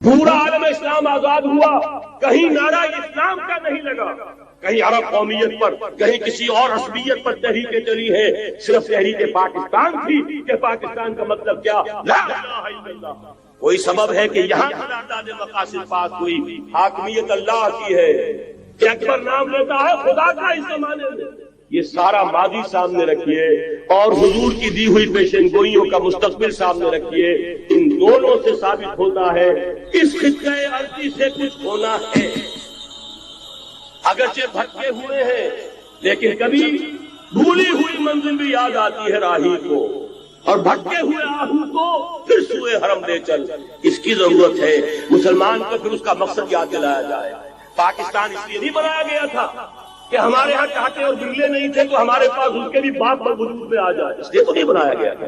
پورا عالم اسلام آزاد ہوا، کہیں نعرہ اسلام کا نہیں لگا، کہیں عرب قومیت پر، کہیں کسی اور عصبیت پر تحریکیں چلی ہیں، صرف تحریک پاکستان تھی کہ پاکستان کا مطلب کیا، لا الہ الا اللہ۔ کوئی سبب ہے کہ یہاں قرارداد مقاصد پاس ہوئی، حاکمیت اللہ کی ہے کہ اکبر نام لیتا ہے خدا کا اس زمانے میں۔ یہ سارا ماضی سامنے رکھیے اور حضور کی دی ہوئی پیشن گوئیوں کا مستقبل سامنے رکھیے، ان دونوں سے ثابت ہوتا ہے اس خطہ ارضی سے کچھ ہونا ہے۔ اگرچہ بھٹکے ہوئے ہیں لیکن کبھی بھولی ہوئی منزل بھی یاد آتی ہے راہی کو، اور بھٹکے ہوئے آہو کو پھر سوئے حرم لے چل، اس کی ضرورت ہے مسلمان کو پھر اس کا مقصد یاد دلایا جائے۔ پاکستان اس لیے نہیں بنایا گیا تھا کہ ہمارے ہاں چاہتے اور بگلے نہیں تھے تو ہمارے پاس اس کے بھی باپ وجود میں آ جائے، اس لیے تو نہیں بنایا گیا تھا۔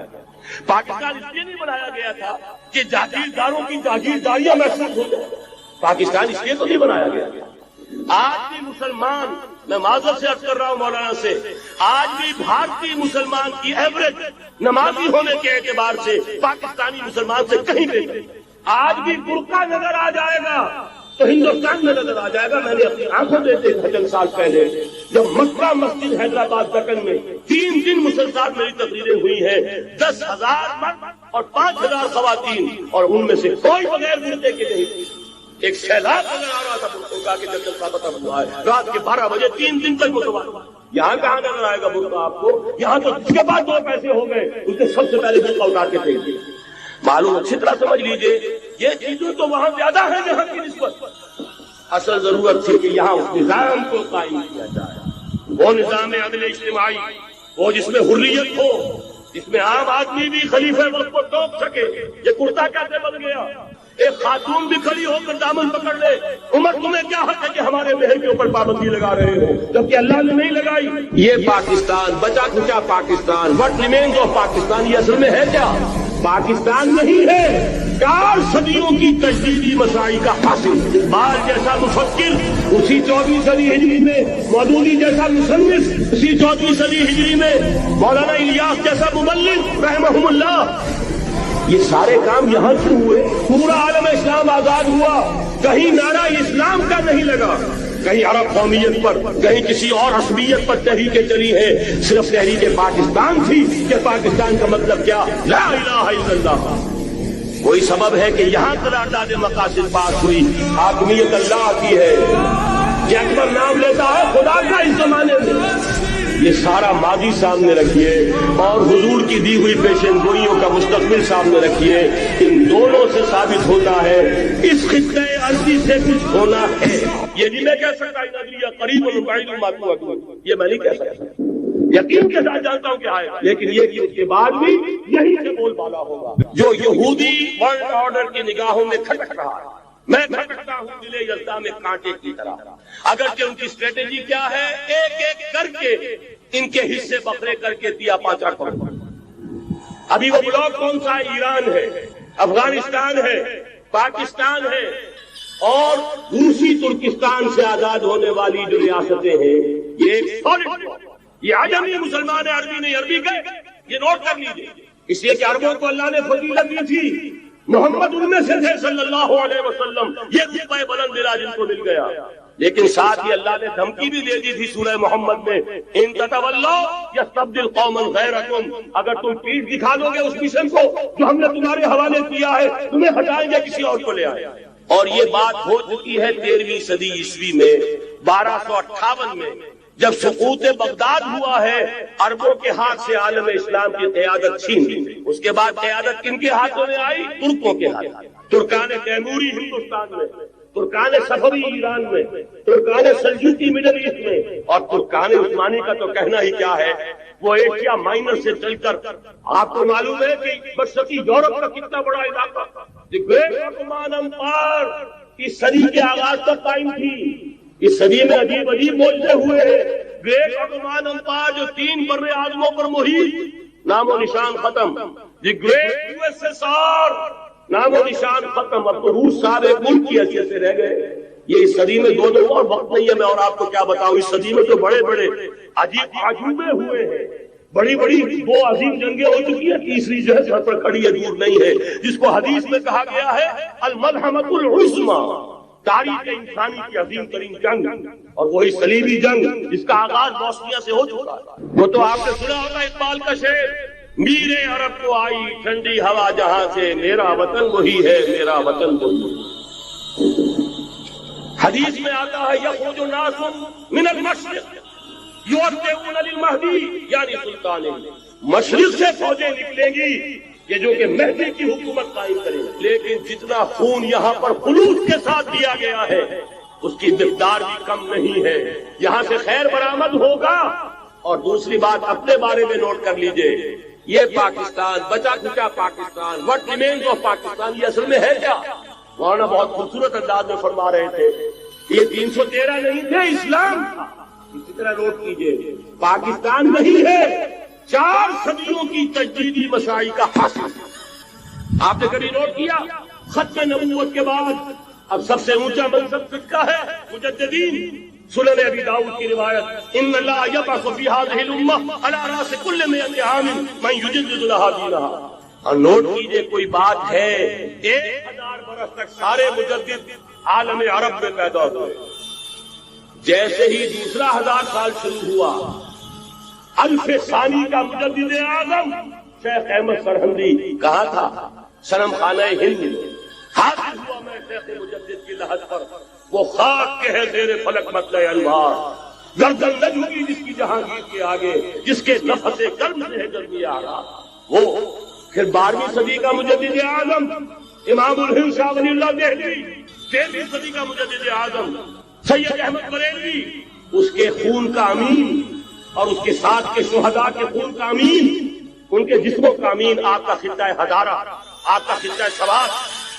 پاکستان اس لیے نہیں بنایا گیا تھا کہ جاگیرداروں کی جاگیرداریاں محسوس ہو جائیں، پاکستان اس لیے تو نہیں بنایا گیا۔ آج بھی مسلمان، میں معذرت سے عرض کر رہا ہوں مولانا سے، آج بھی بھارتی مسلمان کی ایوریج نمازی ہونے کے اعتبار سے پاکستانی مسلمان سے کہیں بہتر۔ آج بھی برقع نظر آ جائے گا تو ہندوستان میں نظر آ جائے گا۔ میں نے اپنی آنکھوں دیکھے تھے چند سال پہلے جب مکہ مسجد حیدرآباد دکن میں 3 دن مسلسل میری تقریریں ہوئی ہیں، 10,000 مرد اور 5,000 خواتین، اور ان میں سے کوئی بغیر برقعے کے نہیں تھی۔ ایک سیلاب نظر آ رہا تھا برقعوں کا کہ جب کا پتہ ہوا ہے رات کے 12 بجے 3 دن تک متواضع۔ یہاں کہاں نظر آئے گا برقع آپ کو؟ یہاں تو اس کے بعد 2 پیسے ہو گئے، اس نے سب سے پہلے برقع اتار کے پھینک دیا۔ معلوم اچھی طرح سمجھ لیجئے یہ چیزیں تو وہاں زیادہ ہیں جہاں کی نسبت۔ اصل ضرورت تھی کہ یہاں اس نظام کو قائم کیا جائے، وہ نظام عدل اجتماعی، وہ جس میں حریت ہو، جس میں عام آدمی بھی خلیفہ وقت کو ٹوک سکے۔ یہ کرتا کیسے بن گیا؟ ایک خاتون بھی کھڑی ہو کر دامن پکڑ لے، عمر تمہیں کیا حق ہے کہ ہمارے مہر کے اوپر پابندی لگا رہے ہو، جبکہ اللہ نے نہیں لگائی۔ یہ پاکستان، بچا کھچا Pakistan, what remains of Pakistan, یہ اصل میں ہے کیا؟ پاکستان نہیں ہے، 4 صدیوں کی تجدیدی مساعی کا حاصل۔ اقبال جیسا مفکر اسی 14ویں صدی ہجری میں، مودودی جیسا مصنف اسی 14ویں صدی ہجری میں، مولانا الیاس جیسا مبلغ رحمہم اللہ، یہ سارے کام یہاں سے ہوئے۔ پورا عالم اسلام آزاد ہوا، کہیں نعرہ اسلام کا نہیں لگا، کہیں عرب قومیت پر، کہیں کسی اور عصبیت پر تحریکیں چلی ہیں، صرف تحریک پاکستان تھی کہ پاکستان کا مطلب کیا، لا الہ الا اللہ۔ کوئی سبب ہے کہ یہاں قرارداد مقاصد پاس ہوئی، حاکمیت اللہ کی ہے کہ اکبر نام لیتا ہے خدا کا اس زمانے میں۔ یہ سارا ماضی سامنے رکھیے اور حضور کی دی ہوئی پیشن گوئیوں کا مستقبل سامنے رکھیے، ان دونوں سے ثابت ہوتا ہے اس خطہ ارضی سے کچھ ہونا ہے۔ یہ نہیں میں کہہ سکتا قریب بعید ما توعدون، یہ میں نہیں کہہ سکتا، یقین کے ساتھ جانتا ہوں کہ آئے گا، لیکن یہ کہ اس کے بعد بھی یہی سے بول بالا ہوگا۔ جو یہودی ورلڈ آرڈر کی نگاہوں میں کھٹک رہا ہے، میں کھٹکتا ہوں دل یزداں میں کانٹے کی طرح۔ اگرچہ ان کی اسٹریٹجی کیا ہے، ایک ایک کر کے ان کے حصے بکھرے کر کے دیا پاچا کرو۔ ابھی وہ بلاک کون سا ہے؟ ایران ہے، افغانستان ہے، پاکستان ہے، اور روسی ترکستان سے آزاد ہونے والی جو ریاستیں ہیں، یہ ایک سالڈ، یہ عجمی مسلمان ہے، عربی نہیں، عربی گئے، یہ نوٹ کر لیجیے۔ اس لیے کہ عربوں کو اللہ نے فضیلت دی تھی، محمد ان میں سے تھے صلی اللہ علیہ وسلم، یہ رتبہ بلند ملا جن کو مل گیا، لیکن ساتھ ہی اللہ نے دھمکی بھی دے دی تھی سورہ محمد میں، ان تتولوا یستبدل قوما غیرکم، اگر تم پیٹھ دکھا دو گے اس مشن کو جو ہم نے تمہارے حوالے کیا ہے، تمہیں ہٹائیں گے، کسی اور کو لے آئے۔ اور یہ بات ہو چکی ہے 13ویں صدی عیسوی میں، 1258 میں جب سقوط بغداد ہوا ہے، عربوں کے ہاتھ سے عالم اسلام کی قیادت چھین لی۔ اس کے بعد قیادت کن کے ہاتھوں میں آئی؟ ترکوں کے ہاتھ، ترکان تیموری ہندوستان میں، ترکان صفوی ایران میں، ترکان سلجوقی مڈل ایسٹ میں، اور ترکان عثمانی کا تو کہنا ہی کیا ہے، وہ ایشیا مائنر سے چل کر، آپ کو معلوم ہے کہ مشرقی یورپ کا کتنا بڑا علاقہ، دی گریٹ عثمان امپائر اس صدی کے آغاز تک قائم تھی۔ اس صدی میں عجیب عجیب معجزے ہوئے ہیں۔ گریٹ عثمان امپائر جو 3 بر اعظموں پر محیط، نام و نشان ختم۔ دی گریٹ USSR، نام و نشان ختم۔ اب تو روس صاحب ایک ملک کی حیثیت سے رہ گئے۔ یہ اس صدی میں دو اور وقت نہیں ہے، میں اور آپ کو کیا بتاؤں، اس صدی میں تو بڑے بڑے عجیب عجوبے ہوئے ہیں۔ بڑی بڑی دو عظیم جنگیں ہو چکی ہیں، تیسری جو ہے سر پر کھڑی ہے، دور نہیں ہے، جس کو حدیث میں کہا گیا ہے الملحمۃ العظمی، تاریخ انسانی کی عظیم ترین جنگ، اور وہی صلیبی جنگ جس کا آغاز بوسنیا سے ہو چکا ہے۔ وہ تو آپ نے سنا ہوگا اقبال کا شعر، میرے عرب کو آئی ٹھنڈی ہوا جہاں سے، میرا وطن وہی ہے، میرا وطن وہی ہے۔ حدیث میں آتا ہے یخرج الناس من المشرق یؤدون للمہدی، یعنی سلطان مشرق سے فوجیں نکلیں گی کہ جو کہ مہدی کی حکومت قائم کرے، لیکن جتنا خون یہاں پر خلوص کے ساتھ دیا گیا ہے اس کی مقدار بھی کم نہیں ہے۔ یہاں سے خیر برآمد ہوگا۔ اور دوسری بات اپنے بارے میں نوٹ کر لیجئے، یہ پاکستان، بچا کھچا Pakistan, what remains of Pakistan, یہ اصل میں ہے کیا؟ مولانا بہت خوبصورت انداز میں فرما رہے تھے، یہ 313 نہیں تھے، اسلام تھا۔ اسی طرح نوٹ کیجئے، پاکستان نہیں ہے، 4 صدیوں کی تجدیدی مساعی کا حاصل۔ آپ نے کبھی نوٹ کیا ختم نبوت کے بعد اب سب سے اونچا منصب کس کا ہے؟ مجددین۔ سنن ابی داؤد کی روایت، ان اللہ یبعث فی هذه الامہ علی راس کل 100 عام من یجدد لها دینها۔ اور نوٹ کیجئے، کوئی بات ہے 1000 برس تک سارے مجدد عالم عرب میں پیدا ہوئے، جیسے ہی دوسرا 1000 سال شروع ہوا، الف ثانی کا مجدد اعظم شیخ احمد سرہندی کہاں تھا؟ صنم خانہ ہند میں حاضر ہوا۔ میں شیخ مجدد کی لحد پر، وہ خاک کے ہے زیر فلک مطلع انوار، گردن نہ جھکی جس کی جہانگیر کے آگے، جس کے نفس گرم سے ہے گرمی آگا۔ وہ پھر 12ویں صدی کا مجدد اعظم امام الہند شاہ ولی اللہ دہلوی، 13ویں صدی کا مجدد اعظم سید احمد بریلوی، اس کے خون کا امین اور اس کے ساتھ کے شہداء کے خون کا امین، ان کے جسموں کا امین آپ کا خطہ ہزارہ، آپ کا خطہ سوات،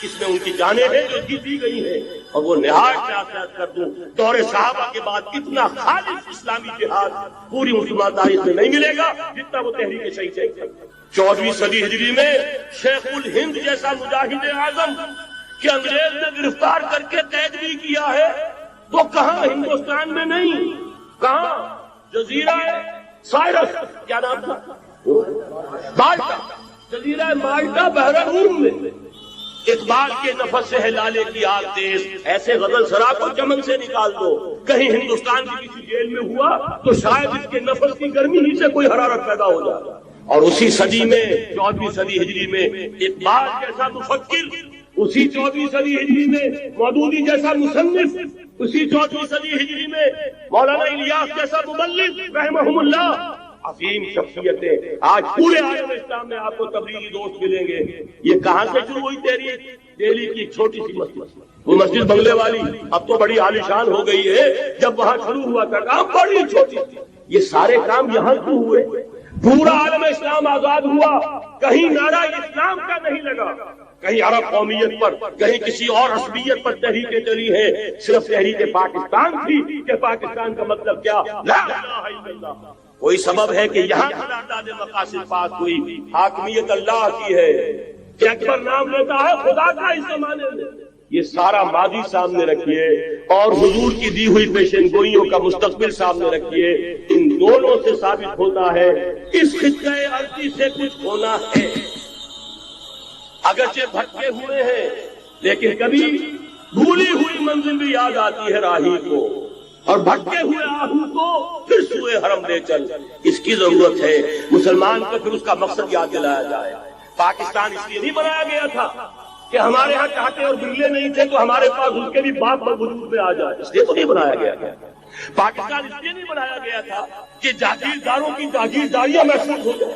اس میں ان کی جانیں ہیں جو دی گئی ہیں۔ اور وہ نہایت سے کر دوں، دور صحابہ کے بعد اتنا خالص اسلامی جہاد پوری مسلمان تاریخ میں نہیں ملے گا جتنا وہ تحریک شہید ہے۔ 14ویں صدی ہجری میں شیخ الہند جیسا مجاہد اعظم کہ انگریز نے گرفتار کر کے قید بھی کیا ہے، تو کہاں ہندوستان میں نہیں، کہاں جزیرہ سائرس، کیا نام تھا، مالٹا، جزیرہ مالٹا بحر روم میں، اقبال کے نفس سے ہے لالے کی آگ تیز، ایسے غزل سرا کو چمن سے نکال دو، کہیں ہندوستان کی کسی جیل میں ہوا تو شاید اس کے نفس کی گرمی ہی سے کوئی حرارت پیدا ہو جائے۔ اور اسی صدی میں 14ویں صدی ہجری میں اقبال جیسا مفکر، اسی 14ویں صدی ہجری میں مودودی جیسا مصنف، اسی 14ویں صدی ہجری میں مولانا الیاس جیسا مبلغ رحمہم اللہ، عظیم شخصیتیں آج پورے عالم اسلام میں آپ کو تبلیغی دوست ملیں گے۔ یہ کہاں سے شروع ہوئی تحریک؟ دہلی کی ایک چھوٹی سی مسجد، وہ مسجد بنگلے والی اب تو بڑی عالیشان ہو گئی ہے، جب وہاں شروع ہوا تھا کام بڑی چھوٹی تھی۔ یہ سارے کام یہاں شروع ہوئے، پورا عالم اسلام آزاد ہوا، کہیں نعرہ اسلام کا نہیں لگا، کہیں عرب قومیت پر، کہیں کسی اور عصبیت پر تحریکیں چلی ہیں، صرف تحریک پاکستان تھی کہ پاکستان کا مطلب کیا، لا الہ الا اللہ۔ کوئی سبب ہے کہ یہاں قرارداد مقاصد پاس ہوئی، حاکمیت اللہ کی ہے کہ اکبر نام لیتا ہے خدا کا اس زمانے میں۔ یہ سارا ماضی سامنے رکھیے اور حضور کی دی ہوئی پیشن گوئیوں کا مستقبل سامنے رکھیے، ان دونوں سے ثابت ہوتا ہے اس خطہ ارضی سے کچھ ہونا ہے۔ اگرچہ بھٹکے ہوئے ہیں لیکن کبھی بھولی ہوئی منزل بھی یاد آتی ہے راہی کو، اور بھٹکے ہوئے آہو کو پھر سوئے حرم لے چل، اس کی ضرورت ہے مسلمان کو پھر اس کا مقصد یاد دلایا جائے۔ پاکستان اس لیے نہیں بنایا گیا تھا کہ ہمارے ہاں چاہتے اور بگلے نہیں تھے تو ہمارے پاس اس کے بھی باپ وجود میں آ جائے، اس لیے تو نہیں بنایا گیا تھا۔ پاکستان اس لیے نہیں بنایا گیا تھا کہ جاگیرداروں کی جاگیرداریاں محسوس ہو جائیں،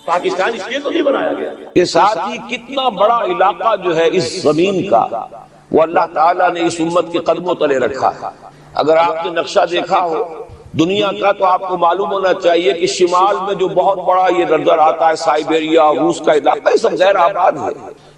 پاکستان اس لیے تو نہیں بنایا گیا۔ کے ساتھ ہی کتنا بڑا علاقہ جو ہے اس زمین کا وہ اللہ تعالیٰ نے اس امت کے قدموں تلے رکھا ہے۔ اگر آپ نے نقشہ دیکھا ہو دنیا کا تو آپ کو معلوم ہونا چاہیے کہ شمال میں جو بہت بڑا یہ نظر آتا ہے سائبیریا، روس کا علاقہ، یہ سب غیر آباد ہے۔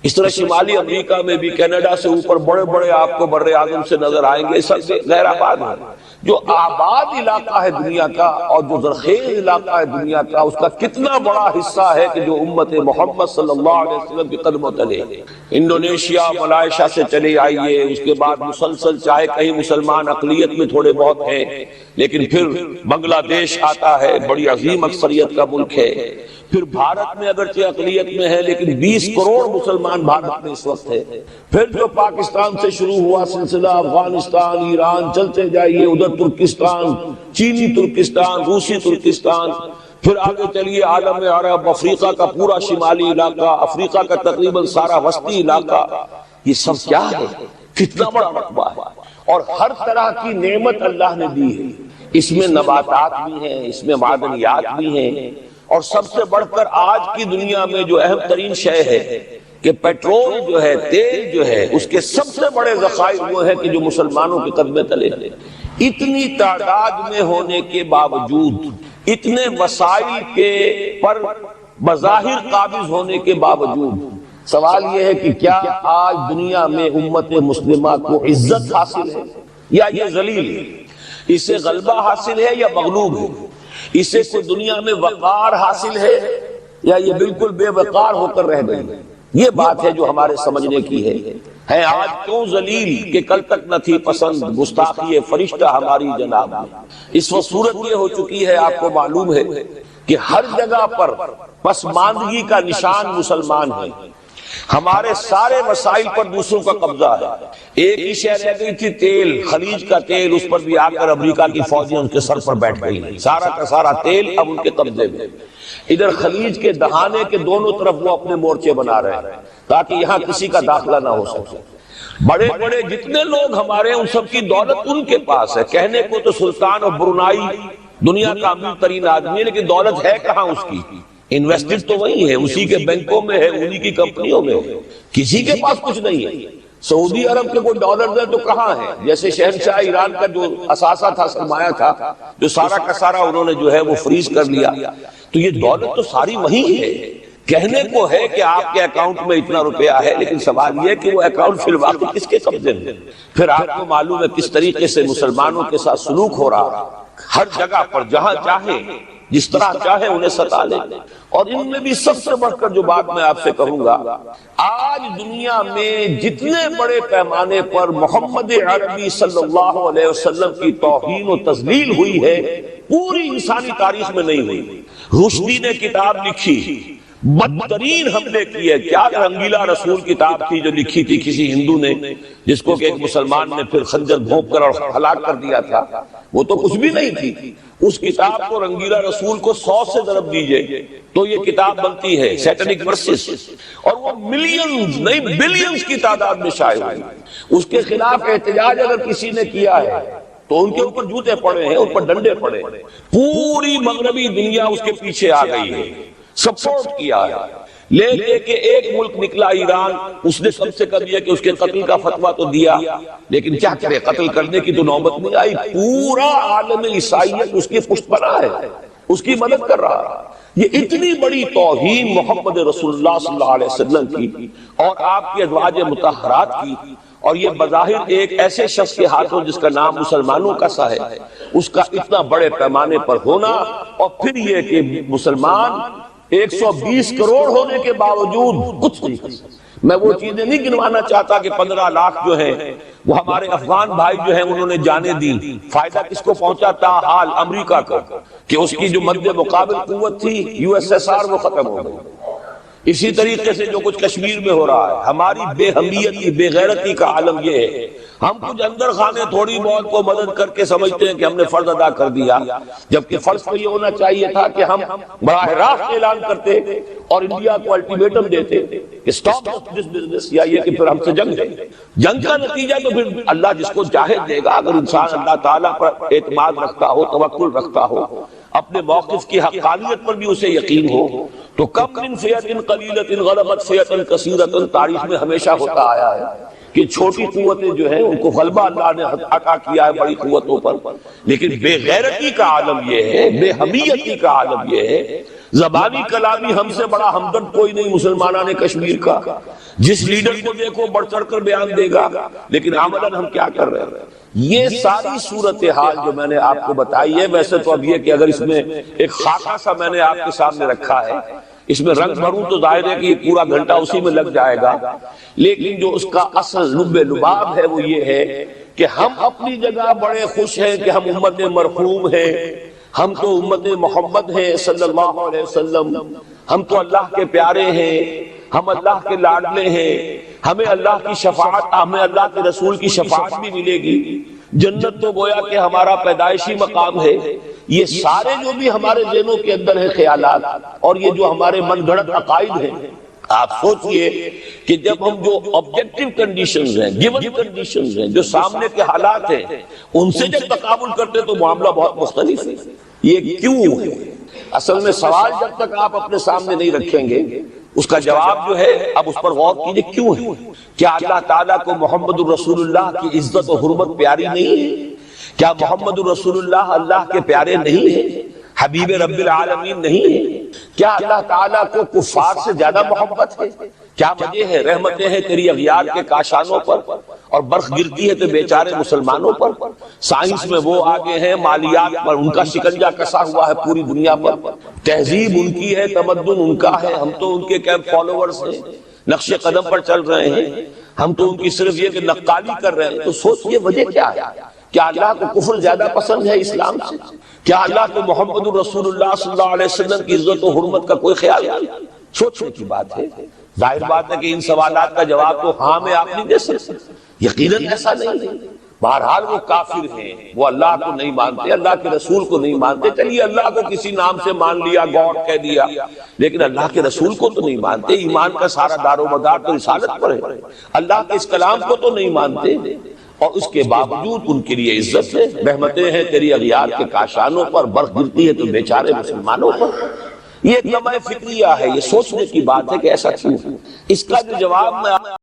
اس طرح شمالی امریکہ میں بھی کینیڈا سے اوپر بڑے بڑے آپ کو بر اعظم سے نظر آئیں گے، سب غیر آباد ہیں۔ جو آباد علاقہ ہے دنیا کا اور جو زرخیز علاقہ ہے دنیا کا، اس کا کتنا بڑا حصہ ہے کہ جو امت محمد صلی اللہ علیہ وسلم کے قدموں تلے۔ انڈونیشیا، ملائیشیا سے چلے آئیے، اس کے بعد مسلسل چاہے کہیں مسلمان اقلیت میں تھوڑے بہت ہیں، لیکن پھر بنگلہ دیش آتا ہے، بڑی عظیم اکثریت کا ملک ہے، پھر بھارت میں اگرچہ اقلیت میں ہے لیکن 20 کروڑ مسلمان بھارت میں اس وقت ہے، پھر جو پاکستان سے شروع ہوا سلسلہ، افغانستان، ایران، چلتے جائیے ادھر ترکستان، چینی ترکستان، روسی ترکستان، پھر آگے چلیے عالم عرب، افریقہ کا پورا شمالی علاقہ، افریقہ کا تقریباً سارا وسطی علاقہ، یہ سب کیا ہے؟ کتنا بڑا رقبہ ہے، اور ہر طرح کی نعمت اللہ نے دی ہے۔ اس میں نباتات بھی ہیں، اس میں معدنیات بھی ہیں، اور سب سے بڑھ کر آج کی دنیا میں جو اہم ترین شے ہے کہ پیٹرول جو ہے، تیل جو ہے، اس کے سب سے بڑے ذخائر وہ ہیں کہ جو مسلمانوں کے قدمے تلے ہیں۔ اتنی تعداد میں ہونے کے باوجود، اتنے وسائل کے پر بظاہر قابض ہونے کے باوجود، سوال یہ ہے کہ کیا آج دنیا میں امت مسلمہ کو عزت حاصل ہے یا یہ ذلیل ہے؟ اسے غلبہ حاصل ہے یا مغلوب ہے؟ اسے کوئی دنیا میں وقار حاصل ہے یا یہ بالکل بے وقار ہو کر رہ گئی؟ یہ بات ہے جو ہمارے سمجھنے کی ہے آج کیوں ذلیل کہ کل تک نہ تھی پسند، گستاخی فرشتہ ہماری جناب میں۔ اس وقت صورت یہ ہو چکی ہے، آپ کو معلوم ہے کہ ہر جگہ پر پسماندگی کا نشان مسلمان ہیں۔ ہمارے سارے وسائل پر دوسروں کا قبضہ ہے۔ ایک ہی شے رہ گئی تھی، تیل، خلیج کا تیل، اس پر بھی آ کر امریکہ کی فوجیں ان کے سر پر بیٹھ گئی، سارا کا سارا تیل اب ان کے قبضے میں۔ ادھر خلیج کے دہانے کے دونوں طرف وہ اپنے مورچے بنا رہے ہیں تاکہ یہاں کسی کا داخلہ نہ ہو سکے۔ بڑے بڑے جتنے لوگ ہمارے ان سب کی دولت ان کے پاس ہے۔ کہنے کو تو سلطان اور برونائی دنیا کا امیر ترین آدمی ہے، لیکن دولت ہے کہاں اس کی؟ انویسٹڈ تو وہی ہے، اسی کے بینکوں میں ہے، انہی کی کمپنیوں میں ہے، کسی کے پاس کچھ نہیں ہے۔ سعودی عرب کے کوئی ڈالر دے تو کہاں ہے؟ جیسے شہنشاہ ایران کا جو اثاثہ تھا، سرمایہ تھا، جو سارا کا سارا انہوں نے جو ہے وہ فریز کر لیا، تو یہ دولت تو ساری وہی ہے۔ کہنے کو ہے کہ آپ کے اکاؤنٹ میں اتنا روپیہ ہے، لیکن سوال یہ کہ وہ اکاؤنٹ فی الواقع کس کے قبضے میں؟ پھر آپ کو معلوم ہے کس طریقے سے مسلمانوں کے ساتھ سلوک ہو رہا، ہر جگہ پر جہاں چاہے جس طرح چاہے انہیں ستا لیں۔ اور ان میں بھی سب سے بڑھ کر جو بات میں آپ سے کہوں گا، آج دنیا میں جتنے بڑے پیمانے پر محمد عربی صلی اللہ علیہ وسلم کی توہین و تذلیل ہوئی ہے، پوری انسانی تاریخ میں نہیں ہوئی۔ رشدی نے کتاب لکھی، بدترین حملے کیے۔ کیا رنگیلا رسول کتاب تھی جو لکھی تھی کسی ہندو نے، جس کو کہ ایک مسلمان نے پھر خنجر بھونک کر اور ہلاک کر دیا تھا، وہ تو کچھ بھی نہیں تھی۔ اس کتاب کو رنگیلا رسول کو 100 سے ضرب دیجئے تو یہ کتاب بنتی ہے، سیٹنک ورسز، اور وہ ملینز نہیں بلینز کی تعداد میں شائع ہوئی۔ اس کے خلاف احتجاج اگر کسی نے کیا ہے تو ان کے اوپر جوتے پڑے ہیں، ان پر ڈنڈے پڑے ہیں۔ پوری مغربی دنیا اس کے پیچھے آ گئی ہے، سپورٹ کیا ہے۔ لے کے ایک ملک نکلا ایران، اس نے کم سے کم یہ کہ اس کے قتل کا فتویٰ تو دیا، لیکن کیا کرے، قتل کرنے کی تو نوبت نہیں آئی۔ پورا عالم عیسائیت اس کی پشت پناہ ہے، اس کی مدد کر رہا ہے۔ یہ اتنی بڑی توہین محمد رسول اللہ صلی اللہ علیہ وسلم کی اور آپ کی ازواج مطہرات کی، اور یہ بظاہر ایک ایسے شخص کے ہاتھوں جس کا نام مسلمانوں کا سا ہے، اس کا اتنا بڑے پیمانے پر ہونا، اور پھر یہ کہ مسلمان 120 کروڑ ہونے کے باوجود کچھ نہیں۔ میں وہ چیزیں نہیں گنوانا چاہتا کہ 15 لاکھ جو ہیں وہ ہمارے افغان بھائی جو ہیں انہوں نے جانیں دی، فائدہ کس کو پہنچا؟ تاحال امریکہ کا، کہ اس کی جو مد مقابل قوت تھی USSR وہ ختم ہو گئی۔ اسی طریقے سے جو کچھ کشمیر میں ہو رہا ہے، ہماری بے حمیتی، بے غیرتی کا عالم یہ ہے۔ ہم کچھ اندر خانے تھوڑی بہت کو مدد کر کے سمجھتے ہیں کہ ہم نے فرض ادا کر دیا، جبکہ فرض تو یہ ہونا چاہیے تھا کہ ہم براہ راست اعلان کرتے اور انڈیا کو الٹیمیٹم دیتے کہ سٹاپ دس بزنس، یا یہ کہ پھر ہم سے جنگ ہے۔ جنگ کا نتیجہ تو پھر اللہ جس کو چاہے دے گا۔ اگر انسان اللہ تعالیٰ پر اعتماد رکھتا ہو، توکل رکھتا ہو، اپنے موقف کی حقانیت پر بھی اسے یقین ہو، تو کم من فئۃ قلیلۃ غلبت فئۃ کثیرۃ، تاریخ میں ہمیشہ ہوتا آیا ہے کہ چھوٹی قوتیں جو ہیں ان کو غلبہ اللہ نے عطا کیا ہے بڑی قوتوں پر، لیکن بے غیرتی کا عالم یہ ہے، بے حمیتی کا عالم یہ ہے۔ زبانی کلامی ہم سے بڑا ہمدرد کوئی نہیں مسلمانان کشمیر کا، جس لیڈر کو دیکھو بڑھ چڑھ کر بیان دے گا، لیکن عملاً ہم کیا کر رہے ہیں؟ یہ ساری صورتحال جو میں نے آپ کو بتائی ہے، ویسے تو اب یہ کہ اگر اس میں ایک خاکہ سا میں نے آپ کے سامنے رکھا ہے، اس میں رنگ بھروں تو ظاہر ہے کہ یہ پورا گھنٹہ اسی میں لگ جائے گا، لیکن جو اس کا اصل لب لباب ہے وہ یہ ہے کہ ہم اپنی جگہ بڑے خوش ہیں کہ ہم امت مرحوم ہیں، ہم تو امت محمد ہیں صلی اللہ علیہ وسلم، ہم تو اللہ کے پیارے ہیں، ہم اللہ کے لاڈلے ہیں، ہمیں اللہ کی شفاعت، ہمیں اللہ کے رسول کی شفاعت بھی ملے گی، جنت تو گویا کہ ہمارا پیدائشی مقام ہے۔ یہ سارے جو بھی ہمارے ذہنوں کے اندر ہیں خیالات، اور یہ جو ہمارے من گھڑت عقائد ہیں، آپ سوچئے کہ جب ہم جو آبجیکٹیو کنڈیشنز ہیں، گیون کنڈیشنز ہیں، جو سامنے کے حالات ہیں، ان سے جب تقابل کرتے تو معاملہ بہت مختلف ہے۔ یہ کیوں ہے؟ اصل میں سوال جب تک آپ اپنے سامنے نہیں رکھیں گے، اس کا جواب جو ہے اب اس پر غور کیجئے، کیوں ہے؟ کیا اللہ تعالیٰ کو محمد الرسول اللہ کی عزت و حرمت پیاری نہیں ہے؟ کیا محمد الرسول اللہ اللہ کے پیارے نہیں ہیں، حبیب رب العالمین نہیں ہیں؟ کیا اللہ تعالیٰ کو کفار سے زیادہ محبت ہے؟ کیا وجہ ہے؟ رحمتیں ہیں تیری اغیار کے کاشانوں پر، اور برف گرتی ہے تو بیچارے مسلمانوں پر۔ سائنس میں وہ آگے ہیں، مالیات پر ان کا شکنجہ کسا ہوا ہے پوری دنیا پر، تہذیب ان کی ہے، تمدن ان کا ہے، ہم تو ان کے کیمپ فالوورز ہیں، نقش قدم پر چل رہے ہیں، ہم تو ان کی صرف یہ کہ نقالی کر رہے ہیں۔ تو سوچئے وجہ کیا ہے؟ کیا اللہ کو کفر زیادہ پسند ہے اسلام سے؟ کیا اللہ کو محمد الرسول اللہ صلی اللہ علیہ وسلم کی عزت و حرمت کا کوئی خیال نہیں؟ سوچنے کی بات ہے۔ ظاہر بات ہے کہ ان سوالات کا جواب تو ہاں میں آپ نہیں دے سکتے، یقیناً ایسا نہیں ہے۔ بہرحال وہ کافر ہیں، وہ اللہ کو نہیں مانتے، اللہ کے رسول کو نہیں مانتے۔ چلیے اللہ کو کسی نام سے مان لیا، گاڈ کہہ دیا، لیکن اللہ کے رسول کو تو نہیں مانتے۔ ایمان کا سارا دار و مدار تو رسالت پر ہے، اللہ کے اس کلام کو تو نہیں مانتے، اور اس کے باوجود ان کے لیے عزت ہے۔ رحمتیں ہیں تیری اغیار کے کاشانوں پر، برف گرتی ہے تو بیچارے مسلمانوں پر۔ یہ ایک لمحہ فکریہ ہے، یہ سوچنے کی بات ہے کہ ایسا کیوں ہے۔ اس کا جو جواب میں